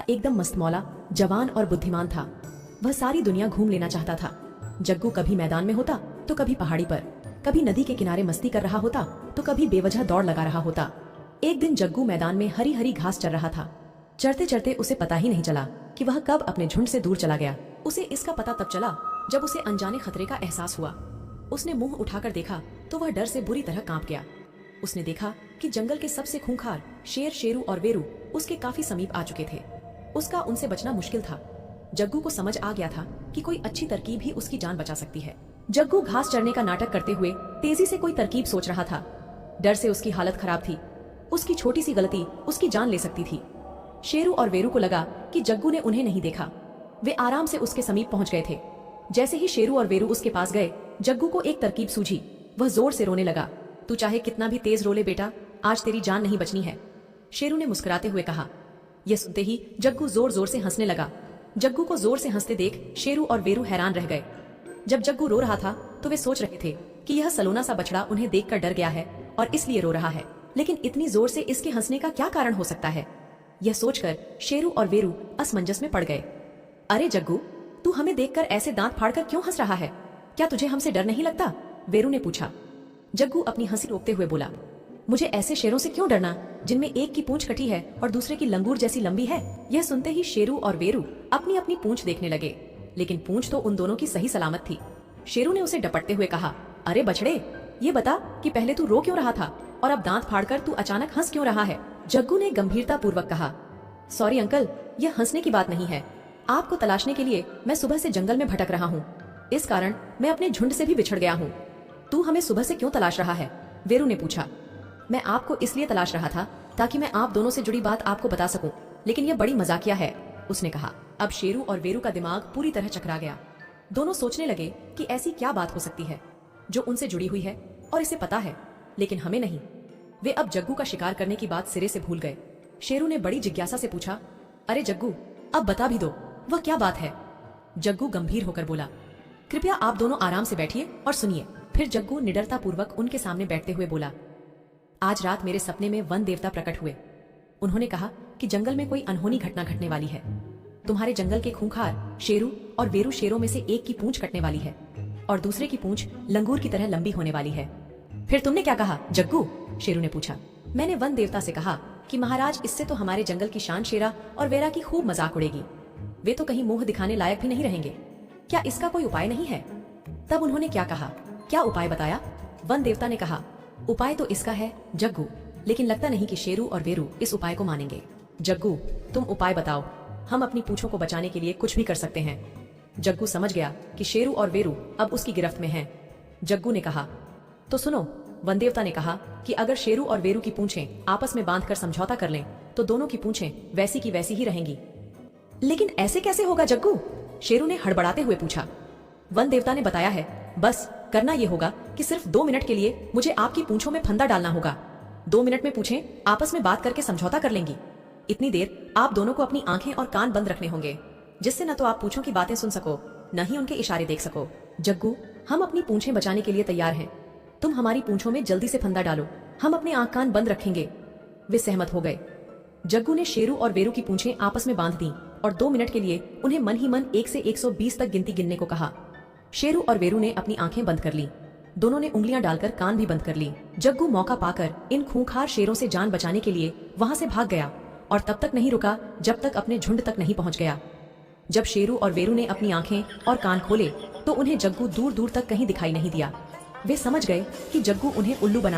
एकदम मस्तमौला, जवान और बुद्धिमान था। वह सारी दुनिया घूम लेना चाहता था। जग्गू कभी मैदान में होता तो कभी पहाड़ी पर, कभी नदी के किनारे मस्ती कर रहा होता तो कभी बेवजह दौड़ लगा रहा होता। एक दिन जग्गू मैदान में हरी हरी घास चर रहा था। चरते चरते उसे पता ही नहीं चला कि वह कब अपने झुंड से दूर चला गया। उसे इसका पता तब चला जब उसे अनजाने खतरे का एहसास हुआ। उसने मुंह उठाकर देखा तो वह डर से बुरी तरह कांप गया। उसने देखा कि जंगल के सबसे खूंखार शेर, शेरू और वेरू उसके काफी समीप आ चुके थे। उसका उनसे बचना मुश्किल था। जग्गू को समझ आ गया था कि कोई अच्छी तरकीब ही उसकी जान बचा सकती है। जग्गू घास चरने का नाटक करते हुए तेजी से कोई तरकीब सोच रहा था। डर से उसकी हालत खराब थी। उसकी छोटी सी गलती उसकी जान ले सकती थी। शेरू और वेरू को लगा कि जग्गू ने उन्हें नहीं देखा। वे आराम से उसके समीप पहुंच गए थे। जैसे ही शेरू और वेरू उसके पास गए, जग्गू को एक तरकीब सूझी। वह जोर से रोने लगा। तू चाहे कितना भी तेज रो ले बेटा, आज तेरी जान नहीं बचनी है, शेरू ने मुस्कुराते हुए कहा। यह सुनते ही जग्गू जोर जोर से हंसने लगा। जग्गू को जोर से हंसते देख शेरू और वेरू हैरान रह गए। जब जग्गू रो रहा था तो वे सोच रहे थे कि यह सलोना सा बछड़ा उन्हें देखकर डर गया है और इसलिए रो रहा है। लेकिन इतनी जोर से इसके हंसने का क्या कारण हो सकता है? यह सोचकर शेरू और वेरू असमंजस में पड़ गए। अरे जग्गू, तू हमें देखकर ऐसे दांत फाड़कर क्यों हंस रहा है? क्या तुझे हमसे डर नहीं लगता? वेरू ने पूछा। जग्गू अपनी हंसी रोकते हुए बोला, मुझे ऐसे शेरों से क्यों डरना जिनमें एक की पूंछ कटी है और दूसरे की लंगूर जैसी लंबी है। यह सुनते ही शेरू और वेरू अपनी अपनी पूंछ देखने लगे, लेकिन पूंछ तो उन दोनों की सही सलामत थी। शेरू ने उसे डपटते हुए कहा, अरे बछड़े, ये बता कि पहले तू रो क्यों रहा था और अब दांत फाड़कर तू अचानक हंस क्यों रहा है? जग्गू ने गंभीरता पूर्वक कहा, सॉरी अंकल, यह हंसने की बात नहीं है। आपको तलाशने के लिए मैं सुबह से जंगल में भटक रहा हूँ। इस कारण मैं अपने झुंड से भी बिछड़ गया हूँ। तू हमें सुबह से क्यों तलाश रहा है? वेरू ने पूछा। मैं आपको इसलिए तलाश रहा था ताकि मैं आप दोनों से जुड़ी बात आपको बता सकूं, लेकिन यह बड़ी मजाकिया है, उसने कहा। अब शेरू और वेरू का दिमाग पूरी तरह चकरा गया। दोनों सोचने लगे कि ऐसी क्या बात हो सकती है जो उनसे जुड़ी हुई है और इसे पता है, लेकिन हमें नहीं। वे अब जग्गू का शिकार करने की बात सिरे से भूल गए। शेरू ने बड़ी जिज्ञासा से पूछा, अरे जग्गू, अब बता भी दो, वह क्या बात है? जग्गू गंभीर होकर बोला, कृपया आप दोनों आराम से बैठिए और सुनिए। फिर जग्गू निडरता पूर्वक उनके सामने बैठते हुए बोला, आज रात मेरे सपने में वन देवता प्रकट हुए। उन्होंने कहा कि जंगल में कोई अनहोनी घटना घटने वाली है। तुम्हारे जंगल के खूंखार शेरू और वेरू शेरों में से एक की पूंछ कटने वाली है और दूसरे की पूंछ लंगूर की तरह लंबी होने वाली है। फिर तुमने क्या कहा जग्गू? शेरू ने पूछा। मैंने वन देवता से कहा कि महाराज, इससे तो हमारे जंगल की शान शेरा और वेरा की खूब मजाक उड़ेगी। वे तो कहीं मुंह दिखाने लायक भी नहीं रहेंगे। क्या इसका कोई उपाय नहीं है? तब उन्होंने क्या कहा? क्या उपाय बताया? वन देवता ने कहा, उपाय तो इसका है जग्गू, लेकिन लगता नहीं कि शेरू और वेरू इस उपाय को मानेंगे। जग्गू, तुम उपाय बताओ, हम अपनी पूंछों को बचाने के लिए कुछ भी कर सकते हैं। जग्गू समझ गया कि शेरू और वेरू अब उसकी गिरफ्त में हैं। जग्गू ने कहा, तो सुनो। वन देवता ने कहा कि अगर शेरू और वेरू की पूंछें आपस में बांधकर समझौता कर लें तो दोनों की पूंछें वैसी की वैसी ही रहेंगी। लेकिन ऐसे कैसे होगा जग्गू? शेरू ने हड़बड़ाते हुए पूछा। वन देवता ने बताया है, बस करना ये होगा कि सिर्फ 2 मिनट के लिए मुझे आपकी पूंछों में फंदा डालना होगा। 2 मिनट में पूंछें आपस में बात करके समझौता कर लेंगी। इतनी देर आप दोनों को अपनी आंखें और कान बंद रखने होंगे, जिससे न तो आप पूंछों की बातें सुन सको, न ही उनके इशारे देख सको। जग्गू, हम अपनी पूंछें बचाने के लिए तैयार हैं। तुम हमारी पूंछों में जल्दी से फंदा डालो, हम अपने आंख कान बंद रखेंगे। वे सहमत हो गए। जग्गू ने शेरू और वेरू की पूंछें आपस में बांध दी और 2 मिनट के लिए उन्हें मन ही मन 1 से 120 तक गिनती गिनने को कहा। शेरू और वेरू ने अपनी आंखें बंद कर ली। दोनों ने उंगलियां डालकर कान भी बंद कर ली। जग्गू मौका पाकर इन खूंखार शेरों से जान बचाने के लिए वहां से भाग गया और तब तक नहीं रुका जब तक अपने झुंड तक नहीं पहुंच गया। जब शेरू और वेरू ने अपनी आंखें और कान खोले तो उन्हें जग्गू दूर दूर तक कहीं दिखाई नहीं दिया। वे समझ गए कि जग्गू उन्हें उल्लू बना